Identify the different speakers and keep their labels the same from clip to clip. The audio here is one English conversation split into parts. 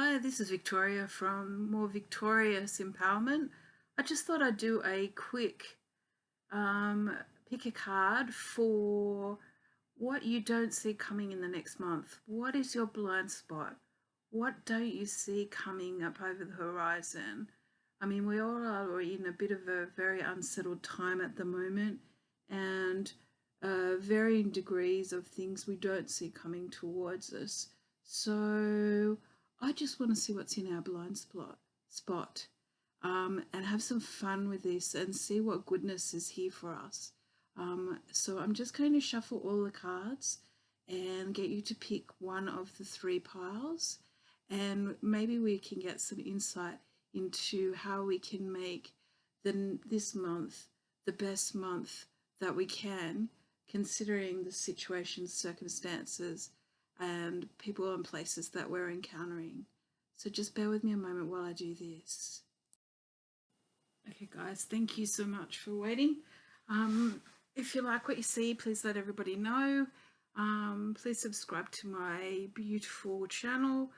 Speaker 1: Hi, this is Victoria from More Victorious Empowerment. I just thought I'd do a quick pick a card for what you don't see coming in the next month. What is your blind spot? What don't you see coming up over the horizon? I mean, we all are in a bit of a very unsettled time at the moment, and varying degrees of things we don't see coming towards us. So I just want to see what's in our blind spot and have some fun with this and see what goodness is here for us. So I'm just going to shuffle all the cards and get you to pick one of the three piles, and maybe we can get some insight into how we can make this month the best month that we can, considering the situations, circumstances, and people and places that we're encountering. So just bear with me a moment while I do this. Okay guys, thank you so much for waiting. If you like what you see, please let everybody know. Please subscribe to my beautiful channel.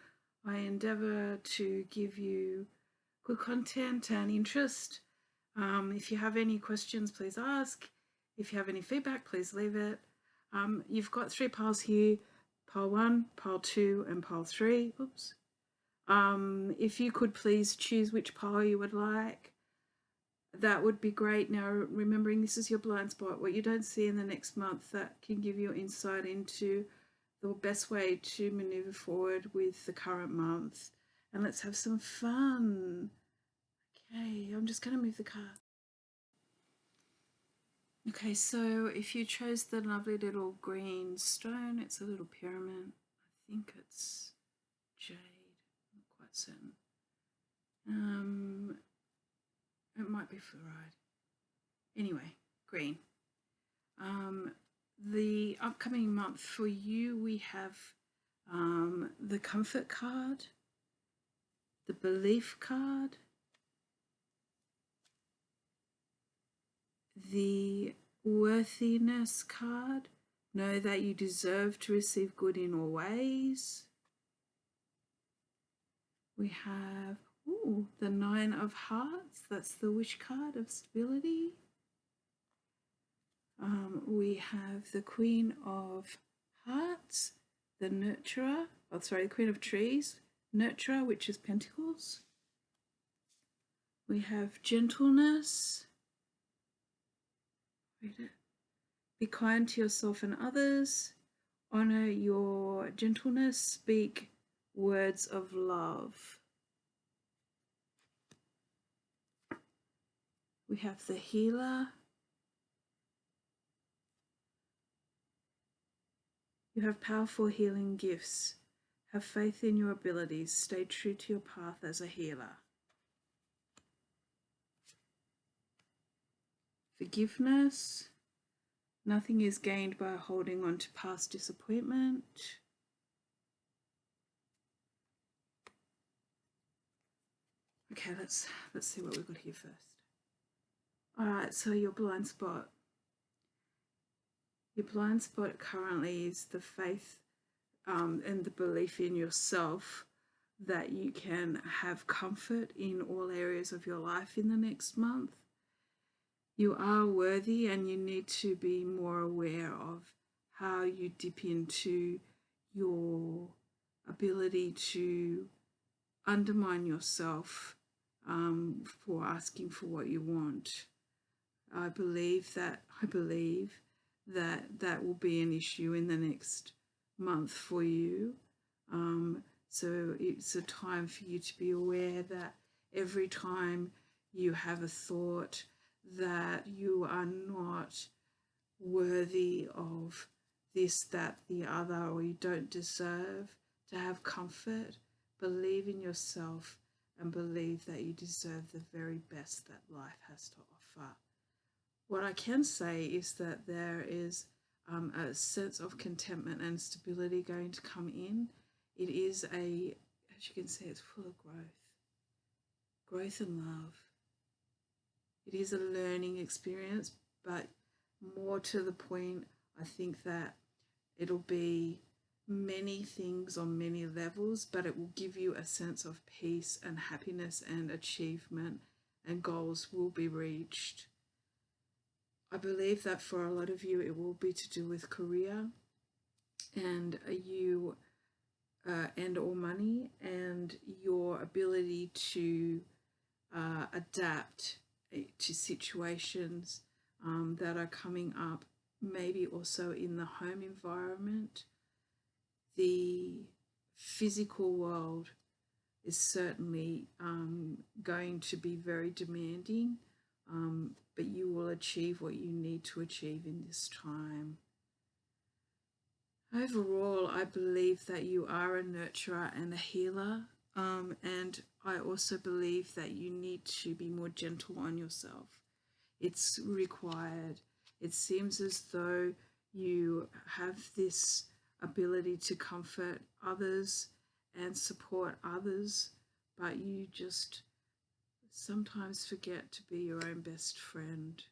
Speaker 1: I endeavour to give you good content and interest. If you have any questions, please ask. If you have any feedback, please leave it. You've got three piles here, pile 1, pile 2 and pile 3. Oops. If you could please choose which pile you would like, that would be great. Now, remembering this is your blind spot, what you don't see in the next month, that can give you insight into the best way to maneuver forward with the current month. And let's have some fun. Okay, I'm just going to move the card. Okay, so if you chose the lovely little green stone, it's a little pyramid. I think it's jade, I'm not quite certain. It might be fluoride. Anyway, green. The upcoming month for you, we have the comfort card, the belief card, the worthiness card, know that you deserve to receive good in all ways. We have the 9 of Hearts, that's the wish card of stability. We have the Queen of Hearts, the Nurturer, the Queen of Trees, Nurturer, which is Pentacles. We have Gentleness. Read it. Be kind to yourself and others. Honor your gentleness. Speak words of love. We have the Healer. You have powerful healing gifts. Have faith in your abilities. Stay true to your path as a healer. Forgiveness. Nothing is gained by holding on to past disappointment. Okay, let's see what we've got here first. Alright, so your blind spot. Your blind spot currently is the faith and the belief in yourself that you can have comfort in all areas of your life in the next month. You are worthy, and you need to be more aware of how you dip into your ability to undermine yourself for asking for what you want. I believe that will be an issue in the next month for you. So it's a time for you to be aware that every time you have a thought that you are not worthy of this, that, the other, or you don't deserve to have comfort, believe in yourself and believe that you deserve the very best that life has to offer. What I can say is that there is a sense of contentment and stability going to come in. It is as you can see, it's full of growth and love. It is a learning experience, but more to the point, I think that it'll be many things on many levels, but it will give you a sense of peace and happiness and achievement, and goals will be reached. I believe that for a lot of you, it will be to do with career and you and or money, and your ability to adapt to situations that are coming up, maybe also in the home environment. The physical world is certainly going to be very demanding, but you will achieve what you need to achieve in this time. Overall, I believe that you are a nurturer and a healer, and I also believe that you need to be more gentle on yourself. It's required. It seems as though you have this ability to comfort others and support others, but you just sometimes forget to be your own best friend.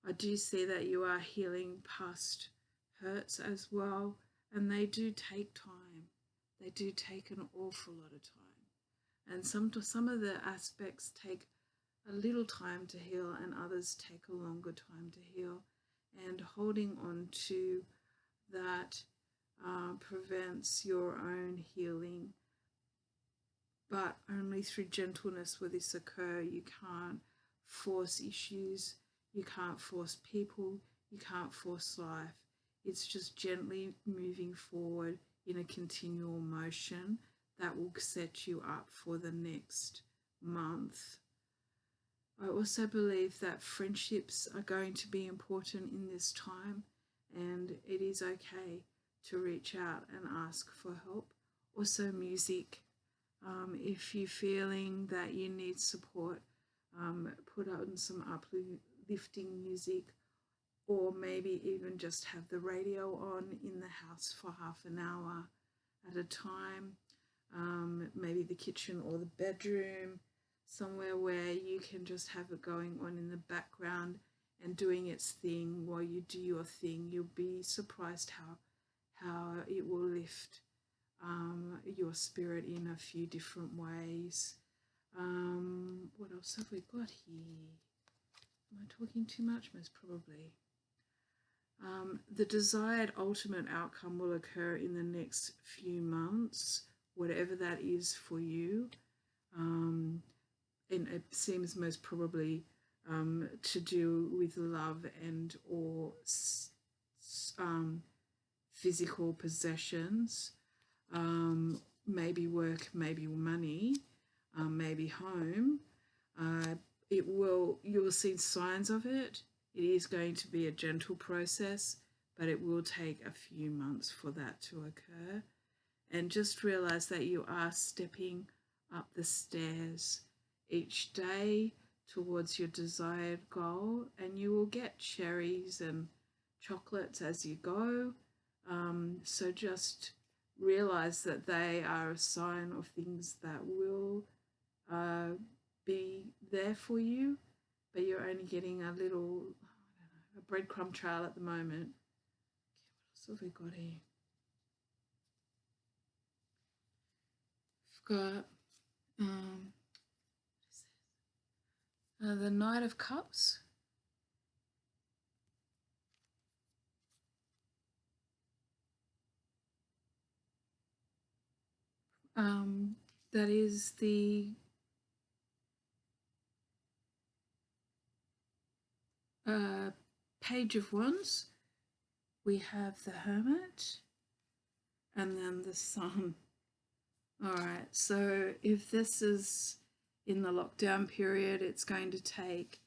Speaker 1: I do see that you are healing past hurts as well, and they do take time. They do take an awful lot of time. And some of the aspects take a little time to heal, and others take a longer time to heal. And holding on to that prevents your own healing. But only through gentleness will this occur. You can't force issues, you can't force people, you can't force life. It's just gently moving forward in a continual motion that will set you up for the next month. I also believe that friendships are going to be important in this time, and it is okay to reach out and ask for help. Also music. If you're feeling that you need support, put on some uplifting music, or maybe even just have the radio on in the house for half an hour at a time. Maybe the kitchen or the bedroom, somewhere where you can just have it going on in the background and doing its thing while you do your thing. You'll be surprised how it will lift your spirit in a few different ways. What else have we got here? Am I talking too much? Most probably. The desired ultimate outcome will occur in the next few months, whatever that is for you. And it seems most probably to do with love and or physical possessions, maybe work, maybe money, maybe home. You'll see signs of it. It is going to be a gentle process, but it will take a few months for that to occur. And just realize that you are stepping up the stairs each day towards your desired goal, and you will get cherries and chocolates as you go. So just realize that they are a sign of things that will be there for you, but you're only getting a little, a breadcrumb trail at the moment. Okay, what else have we got here? I've got the Knight of Cups. That is the Page of Wands. We have the Hermit and then the Sun. Alright, so if this is in the lockdown period, it's going to take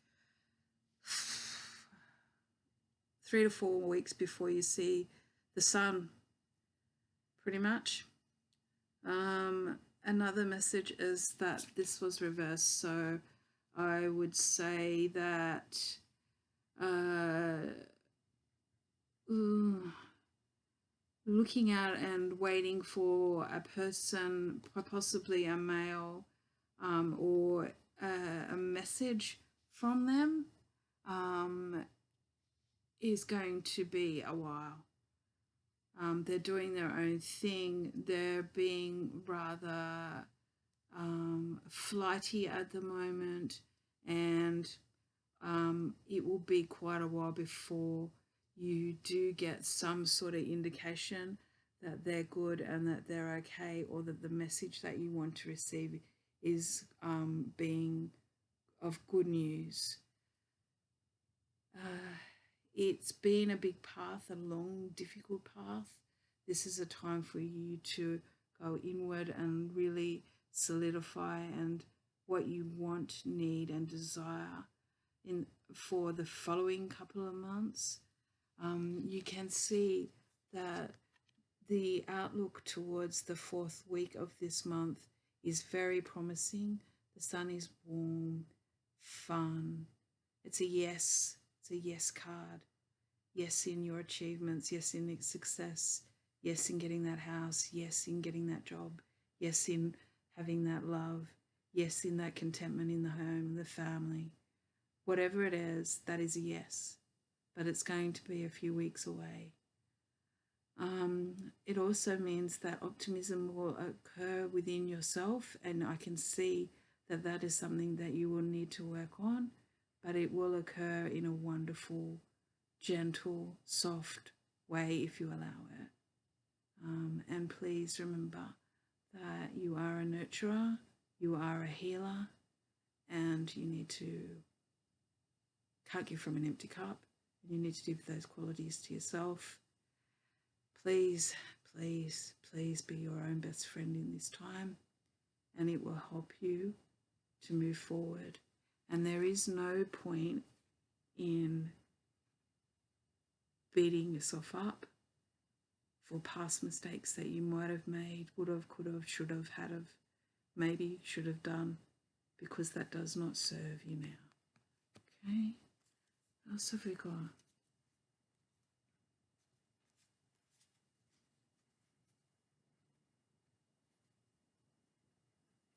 Speaker 1: 3 to 4 weeks before you see the sun, pretty much. Another message is that this was reversed, so I would say that looking out and waiting for a person, possibly a male, or a message from them is going to be a while. They're doing their own thing. They're being rather flighty at the moment, and it will be quite a while before you do get some sort of indication that they're good and that they're okay, or that the message that you want to receive is being of good news. It's been a big path, a long, difficult path. This is a time for you to go inward and really solidify and what you want, need, and desire for the following couple of months. You can see that the outlook towards the 4th week of this month is very promising. The sun is warm, fun. It's a yes. It's a yes card. Yes in your achievements. Yes in success. Yes in getting that house. Yes in getting that job. Yes in having that love. Yes in that contentment in the home and the family. Whatever it is, that is a yes. But it's going to be a few weeks away. It also means that optimism will occur within yourself, and I can see that that is something that you will need to work on, but it will occur in a wonderful, gentle, soft way if you allow it. And please remember that you are a nurturer, you are a healer, and you need to, can't give from an empty cup, and you need to give those qualities to yourself. Please, please, please be your own best friend in this time, and it will help you to move forward. And there is no point in beating yourself up for past mistakes that you might have made, would have, could have, should have, had have, maybe should have done, because that does not serve you now. Okay, what else have we got?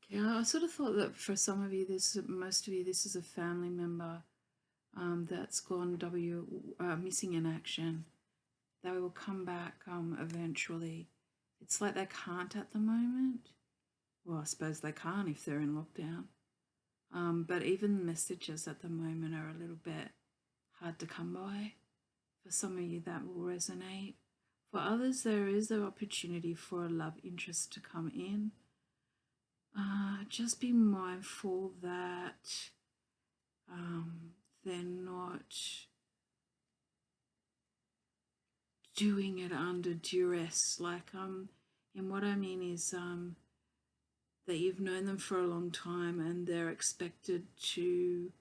Speaker 1: Yeah, I sort of thought that for some of you, most of you, this is a family member that's gone missing in action. They will come back eventually. It's like they can't at the moment. Well, I suppose they can't if they're in lockdown. But even messages at the moment are a little bit hard to come by. For some of you, that will resonate. For others, there is an opportunity for a love interest to come in. Just be mindful that they're not doing it under duress. And what I mean is that you've known them for a long time and they're expected to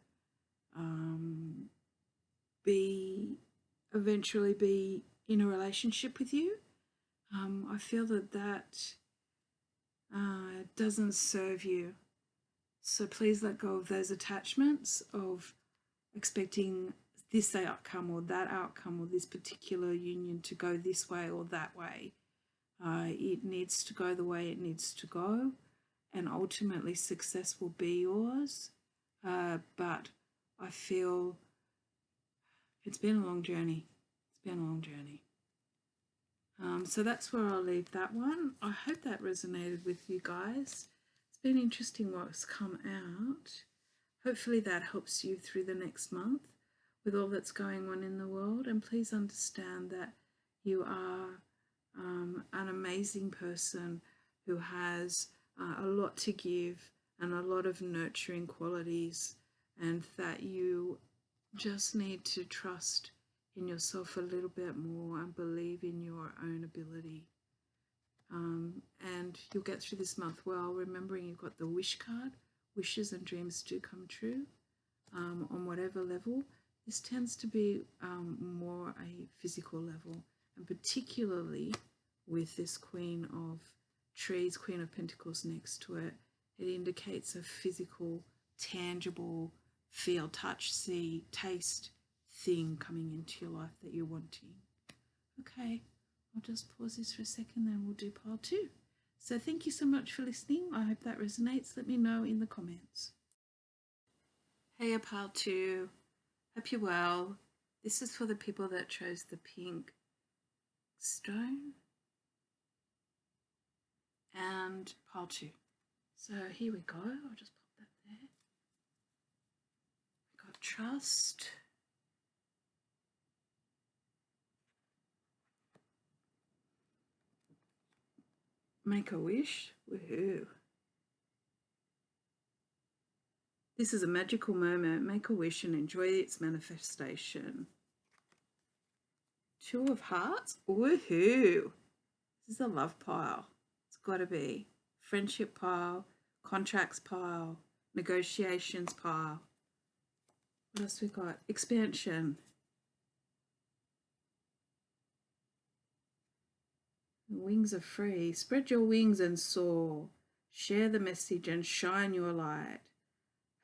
Speaker 1: eventually be in a relationship with you. I feel that doesn't serve you. So please let go of those attachments of expecting this outcome or that outcome or this particular union to go this way or that way. It needs to go the way it needs to go, and ultimately success will be yours. But I feel it's been a long journey. It's been a long journey. So that's where I'll leave that one. I hope that resonated with you guys. It's been interesting what's come out. Hopefully that helps you through the next month with all that's going on in the world. And please understand that you are an amazing person who has a lot to give and a lot of nurturing qualities, and that you just need to trust in yourself a little bit more and believe in your own ability. And you'll get through this month well, remembering you've got the wish card. Wishes and dreams do come true on whatever level. This tends to be more a physical level, and particularly with this Queen of Trees, Queen of Pentacles next to it, it indicates a physical, tangible, feel, touch, see, taste thing coming into your life that you're wanting. Okay, I'll just pause this for a second, then we'll do pile 2. So thank you so much for listening. I hope that resonates. Let me know in the comments. Hey, pile 2. Hope you're well. This is for the people that chose the pink stone, and pile 2. So here we go. I'll just pop that there. We got trust. Make a wish. Woohoo. This is a magical moment. Make a wish and enjoy its manifestation. 2 of Hearts. Woohoo. This is a love pile. It's got to be. Friendship pile, contracts pile, negotiations pile. What else we got? Expansion. The wings are free. Spread your wings and soar. Share the message and shine your light.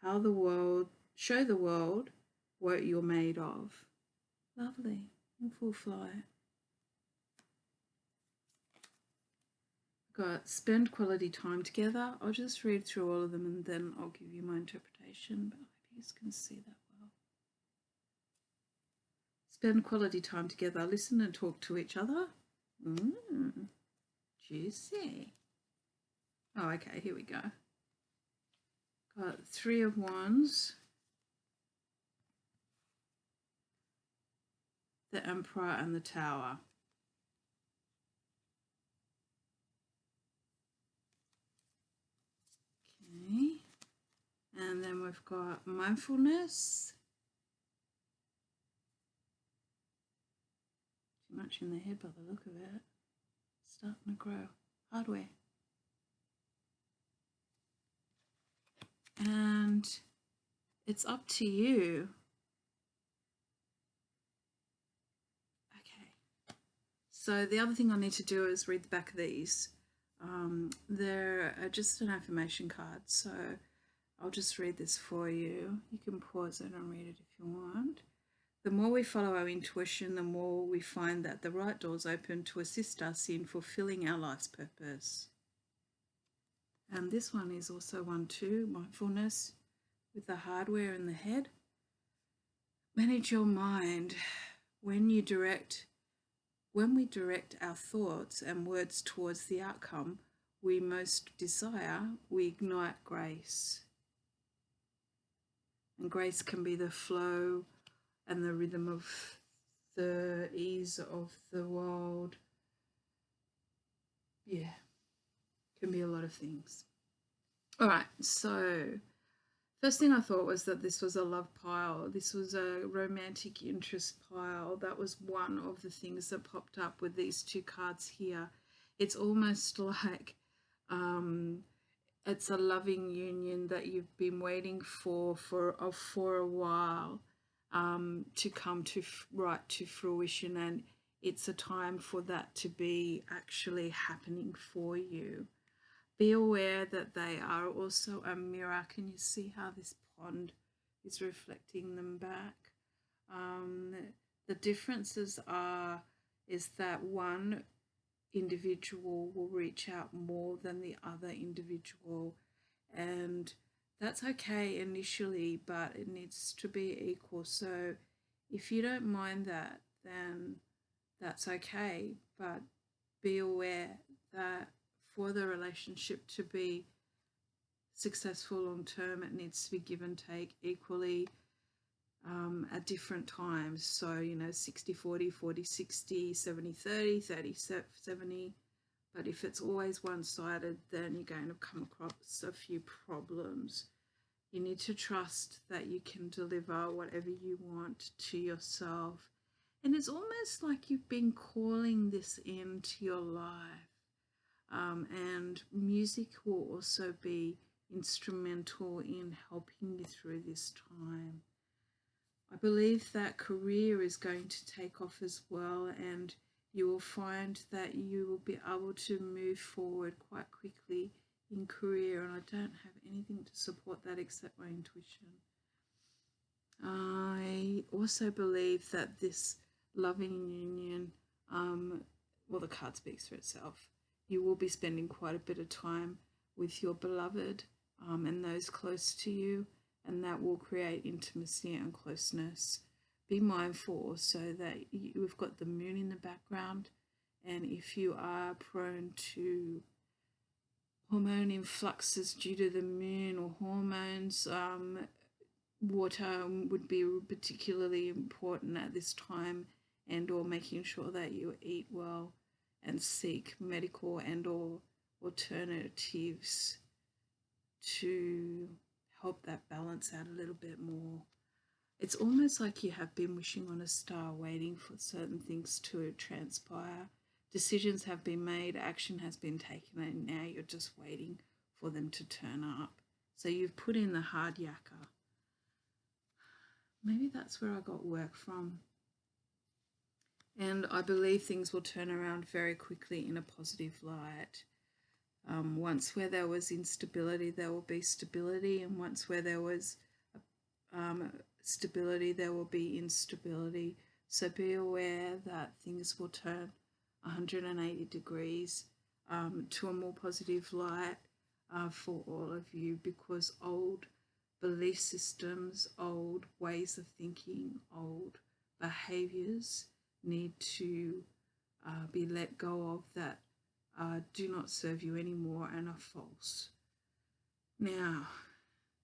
Speaker 1: Show the world what you're made of. Lovely. In full flight. Got spend quality time together. I'll just read through all of them and then I'll give you my interpretation, but I hope you can see that well. Spend quality time together. Listen and talk to each other. Juicy. Oh, okay, here we go. Got 3 of Wands. The Emperor and the Tower. Okay. And then we've got mindfulness. Too much in the head by the look of it. Starting to grow. Hardware. And it's up to you. Okay. So the other thing I need to do is read the back of these. They're just an affirmation card, so I'll just read this for you. You can pause it and read it if you want. The more we follow our intuition, the more we find that the right doors open to assist us in fulfilling our life's purpose. And this one is also 1 too, mindfulness with the hardware in the head. Manage your mind. When we direct our thoughts and words towards the outcome we most desire, we ignite grace. And grace can be the flow and the rhythm of the ease of the world. Yeah, can be a lot of things. All right, so first thing I thought was that this was a love pile. This was a romantic interest pile. That was one of the things that popped up with these 2 cards here. It's almost like it's a loving union that you've been waiting for a while to come to fruition, and it's a time for that to be actually happening for you. Be aware that they are also a mirror. Can you see how this pond is reflecting them back? The differences is that one individual will reach out more than the other individual, and that's okay initially, but it needs to be equal. So if you don't mind that, then that's okay, but be aware that for the relationship to be successful long term, it needs to be give and take equally at different times. So, 60-40, 40-60, 70-30, 30-70. But if it's always one-sided, then you're going to come across a few problems. You need to trust that you can deliver whatever you want to yourself. And it's almost like you've been calling this into your life. And music will also be instrumental in helping you through this time. I believe that career is going to take off as well, and you will find that you will be able to move forward quite quickly in career, and I don't have anything to support that except my intuition. I also believe that this loving union, well, the card speaks for itself. You will be spending quite a bit of time with your beloved and those close to you, and that will create intimacy and closeness. Be mindful also that we've got the moon in the background. And if you are prone to hormone influxes due to the moon or hormones, water would be particularly important at this time, and or making sure that you eat well and seek medical and or alternatives to help that balance out a little bit more. It's almost like you have been wishing on a star, waiting for certain things to transpire. Decisions have been made, action has been taken, and now you're just waiting for them to turn up. So you've put in the hard yakka. Maybe that's where I got work from. And I believe things will turn around very quickly in a positive light. Once where there was instability, there will be stability, and once where there was stability, there will be instability. So be aware that things will turn 180 degrees to a more positive light for all of you, because old belief systems, old ways of thinking, old behaviors need to be let go of, that do not serve you anymore and are false. Now,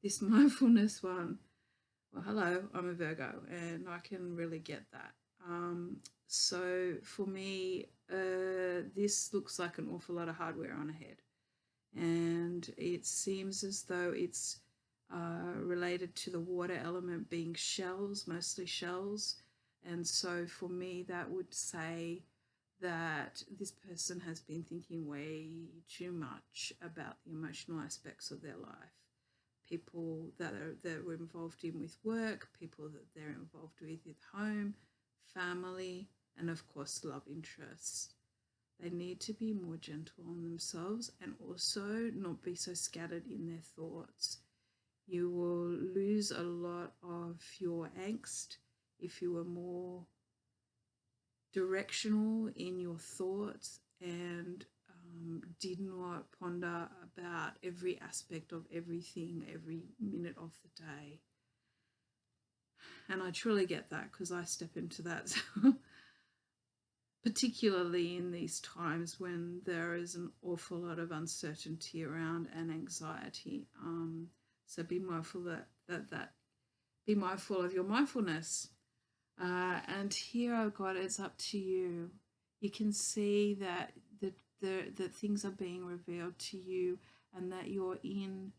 Speaker 1: this mindfulness one, well, hello, I'm a Virgo and I can really get that. So for me, this looks like an awful lot of hardware on a head, and it seems as though it's related to the water element being shells, mostly shells. And so for me, that would say that this person has been thinking way too much about the emotional aspects of their life. People that we're involved in with work, people that they're involved with home, family, and of course love interests. They need to be more gentle on themselves and also not be so scattered in their thoughts. You will lose a lot of your angst if you were more directional in your thoughts and did not ponder about every aspect of everything every minute of the day. And I truly get that, because I step into that particularly in these times when there is an awful lot of uncertainty around and anxiety. So be mindful be mindful of your mindfulness. And here I've got, it's up to you. You can see that that things are being revealed to you, and that you're in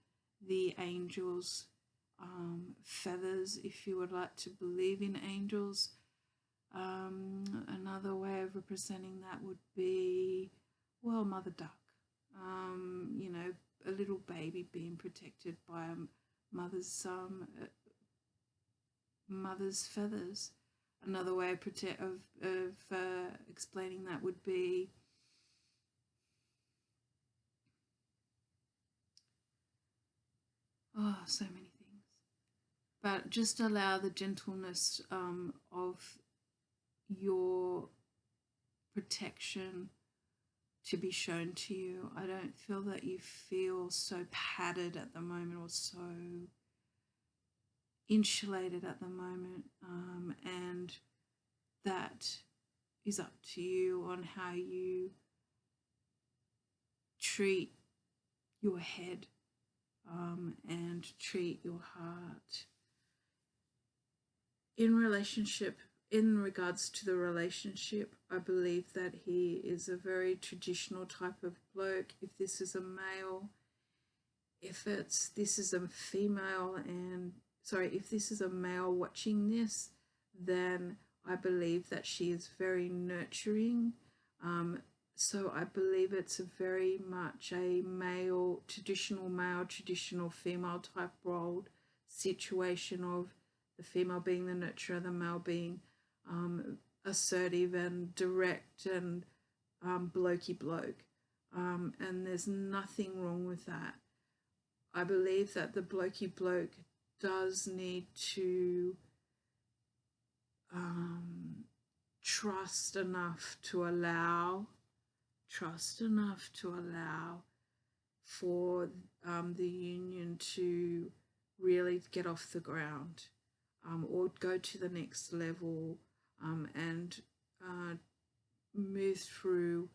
Speaker 1: the angels' feathers, if you would like to believe in angels. Another way of representing that would be, well, Mother Duck. You know, a little baby being protected by a mother's feathers. Another way of explaining that would be, oh, so many things. But just allow the gentleness of your protection to be shown to you. I don't feel that you feel so padded at the moment or so insulated at the moment, and that is up to you on how you treat your head and treat your heart. In regards to the relationship, I believe that he is a very traditional type of bloke. If this is a male, if this is a female, and if this is a male watching this, then I believe that she is very nurturing. So I believe it's very much a traditional female type role situation, of the female being the nurturer, the male being assertive and direct and blokey bloke. And there's nothing wrong with that. I believe that the blokey bloke does need to trust enough to allow for the union to really get off the ground, or go to the next level, and move through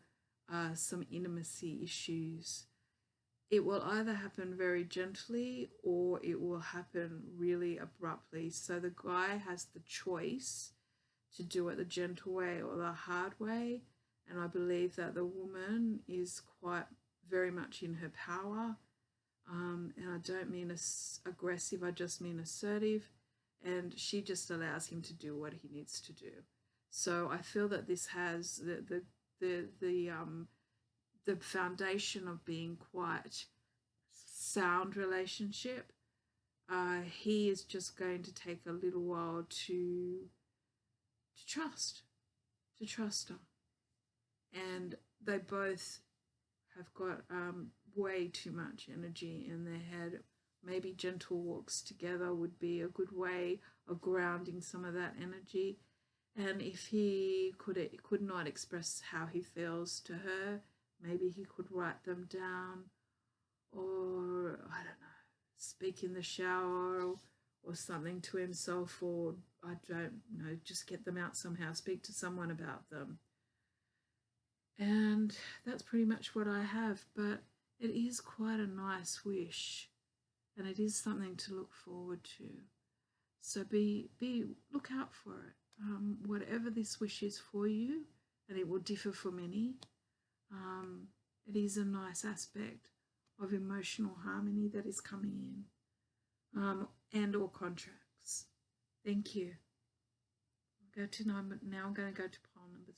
Speaker 1: some intimacy issues. It will either happen very gently or it will happen really abruptly. So the guy has the choice to do it the gentle way or the hard way. And I believe that the woman is quite very much in her power. And I don't mean aggressive, I just mean assertive. And she just allows him to do what he needs to do. So I feel that this has the foundation of being quite sound relationship. He is just going to take a little while to trust, to trust her, and they both have got way too much energy in their head. Maybe gentle walks together would be a good way of grounding some of that energy. And if he could not express how he feels to her, maybe he could write them down, or I don't know, speak in the shower or something to himself, or I don't know, just get them out somehow, speak to someone about them. And that's pretty much what I have, but it is quite a nice wish, and it is something to look forward to. So look out for it. Whatever this wish is for you, and it will differ for many, it is a nice aspect of emotional harmony that is coming in, and or contracts. Thank you. I'll go to now I'm going to go to pile number 3.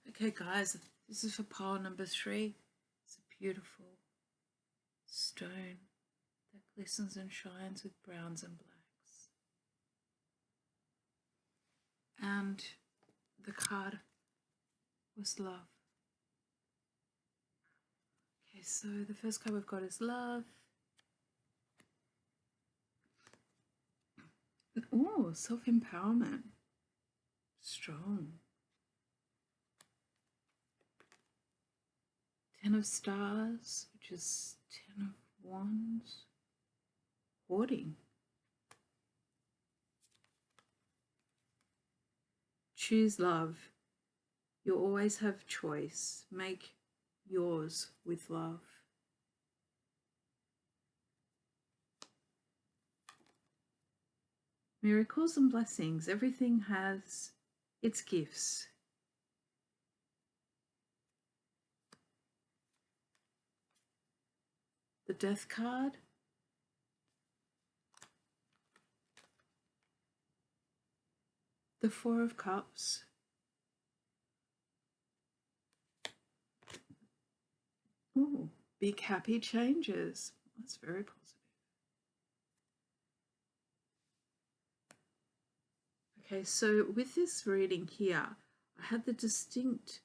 Speaker 1: Okay, guys, this is for pile number 3. It's a beautiful stone that glistens and shines with browns and blacks. And the card was love. Okay, so the first card we've got is love. Oh, self-empowerment. Strong. 10 of stars, which is 10 of wands. Hoarding. Choose love. You always have choice. Make yours with love. Miracles and blessings. Everything has its gifts. The Death card. The Four of Cups. Oh, big happy changes. That's very positive. Okay, so with this reading here, I had the distinct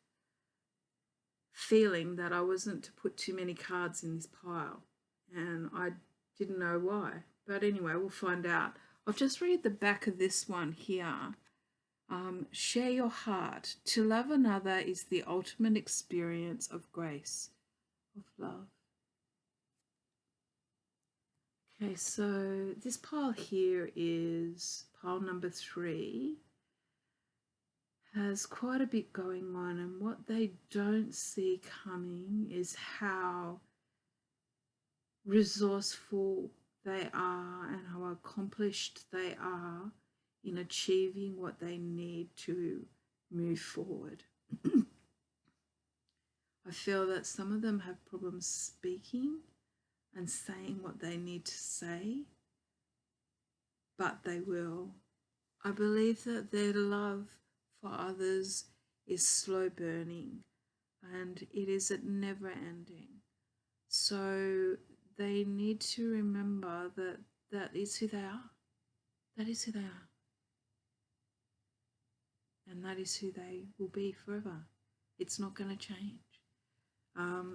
Speaker 1: feeling that I wasn't to put too many cards in this pile, and I didn't know why. But anyway, we'll find out. I'll just read the back of this one here. Share your heart. To love another is the ultimate experience of grace, of love. Okay, so this pile here is pile number 3. Has quite a bit going on, and what they don't see coming is how resourceful they are and how accomplished they are in achieving what they need to move forward. I feel that some of them have problems speaking and saying what they need to say, but they will. I believe that their love for others is slow burning, and it is never ending. So they need to remember that that is who they are. That is who they are. And that is who they will be forever. It's not going to change.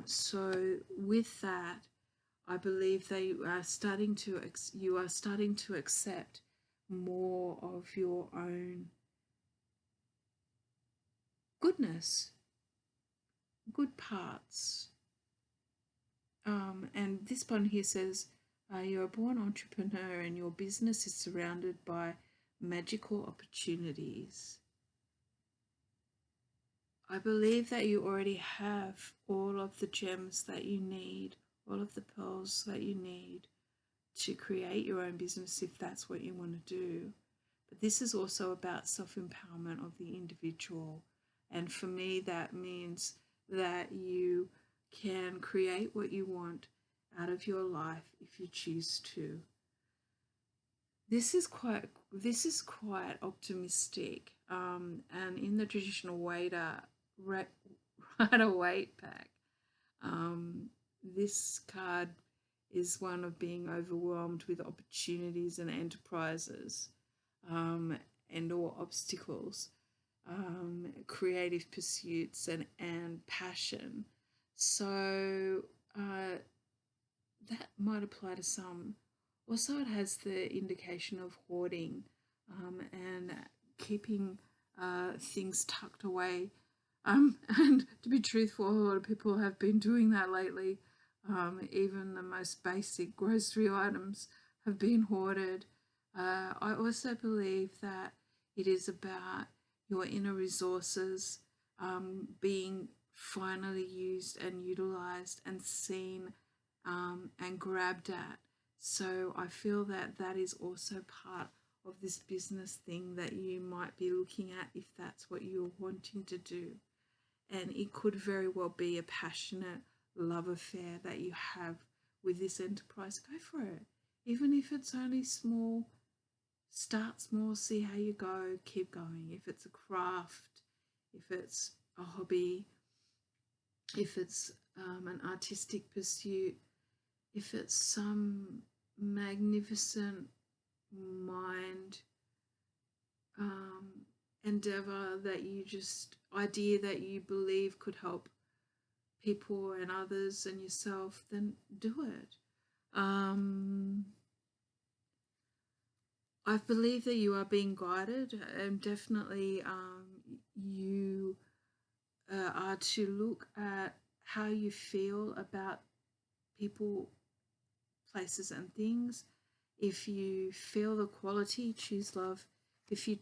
Speaker 1: So with that, I believe you are starting to accept more of your own goodness, good parts. And this one here says, You're a born entrepreneur and your business is surrounded by magical opportunities. I believe that you already have all of the gems that you need, all of the pearls that you need to create your own business if that's what you want to do. But this is also about self-empowerment of the individual. And for me, that means that you can create what you want out of your life if you choose to. This is quite optimistic. And in the traditional Rider Waite pack, this card is one of being overwhelmed with opportunities and enterprises, and or obstacles, creative pursuits and passion. So that might apply to some. Also, it has the indication of hoarding, and keeping things tucked away. And to be truthful, a lot of people have been doing that lately. Even the most basic grocery items have been hoarded. I also believe that it is about your inner resources being finally used and utilized and seen, and grabbed at. So I feel that that is also part of this business thing that you might be looking at if that's what you're wanting to do. And it could very well be a passionate love affair that you have with this enterprise. Go for it. Even if it's only small, start small, see how you go, keep going. If it's a craft, if it's a hobby, if it's an artistic pursuit, if it's some magnificent mind endeavor that you just idea that you believe could help people and others and yourself, then do it. I believe that you are being guided, and definitely you are to look at how you feel about people, places and things. If you feel the quality, choose love. If you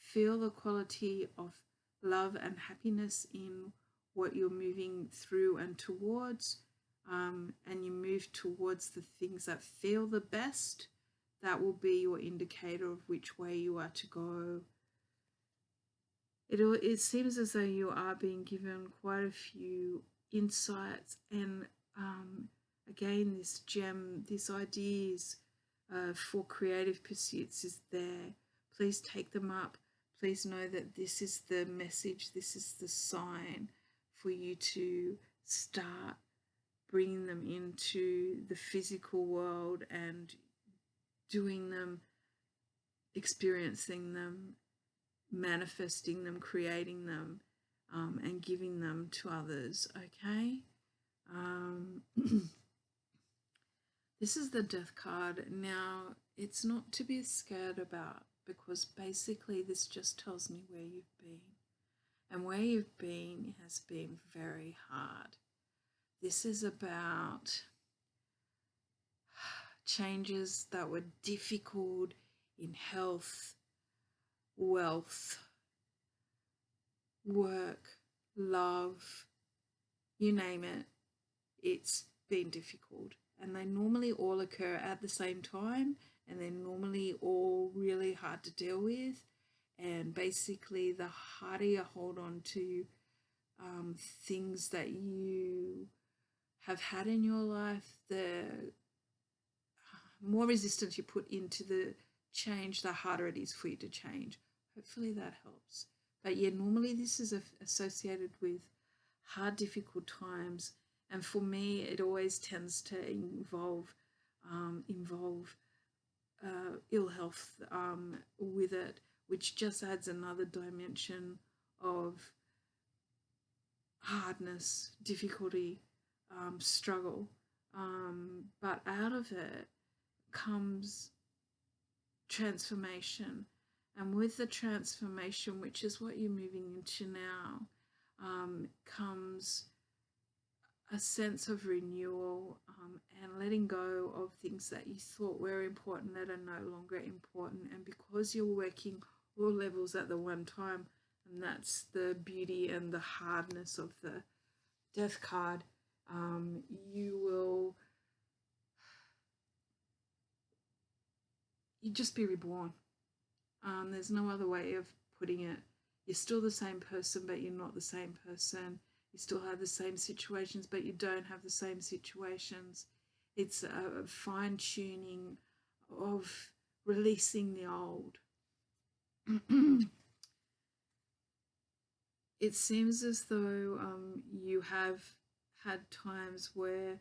Speaker 1: feel the quality of love and happiness in what you're moving through and towards, and you move towards the things that feel the best, that will be your indicator of which way you are to go. It seems as though you are being given quite a few insights, and again, this gem, these ideas for creative pursuits is there. Please take them up. Please know that this is the message, this is the sign for you to start bringing them into the physical world and doing them, experiencing them, manifesting them, creating them, and giving them to others, okay? This is the Death card. Now, it's not to be scared about, because basically this just tells me where you've been. And where you've been has been very hard. This is about changes that were difficult in health, wealth, work, love, you name it. It's been difficult. And they normally all occur at the same time, and they're normally all really hard to deal with. And basically, the harder you hold on to things that you have had in your life, the more resistance you put into the change, the harder it is for you to change. Hopefully that helps. But yeah, normally this is associated with hard, difficult times. And for me, it always tends to involve ill health with it, which just adds another dimension of hardness, difficulty, struggle. But out of it comes transformation. And with the transformation, which is what you're moving into now, comes a sense of renewal, and letting go of things that you thought were important that are no longer important. And because you're working all levels at the one time, and that's the beauty and the hardness of the death card, you just be reborn. There's no other way of putting it. You're still the same person, but you're not the same person. You still have the same situations, but you don't have the same situations. It's a fine tuning of releasing the old. It seems as though you have had times where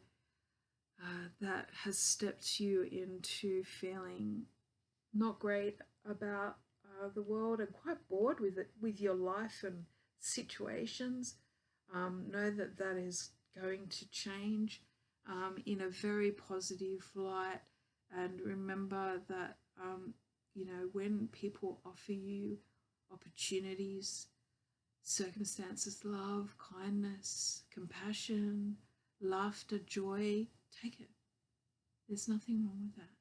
Speaker 1: that has stepped you into feeling not great about the world and quite bored with it, with your life and situations. Know that that is going to change in a very positive light, and remember that when people offer you opportunities, circumstances, love, kindness, compassion, laughter, joy, take it. There's nothing wrong with that.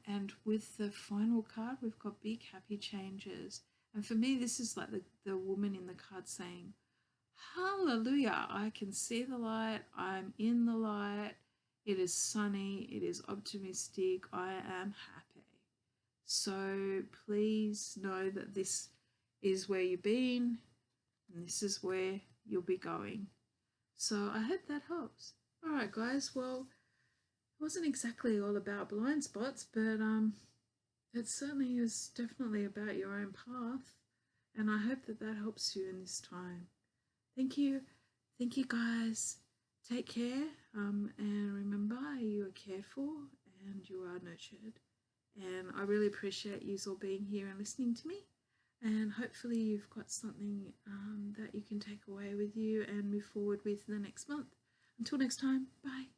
Speaker 1: And with the final card, we've got big happy changes. And for me, this is like the woman in the card saying, hallelujah, I can see the light, I'm in the light, it is sunny, it is optimistic, I am happy. So please know that this is where you've been and this is where you'll be going. So I hope that helps. All right, guys, well, it wasn't exactly all about blind spots, but it certainly is definitely about your own path, and I hope that that helps you in this time. Thank you guys. Take care, and remember, you are cared for and you are nurtured, and I really appreciate you all being here and listening to me, and hopefully you've got something that you can take away with you and move forward with the next month. Until next time, bye.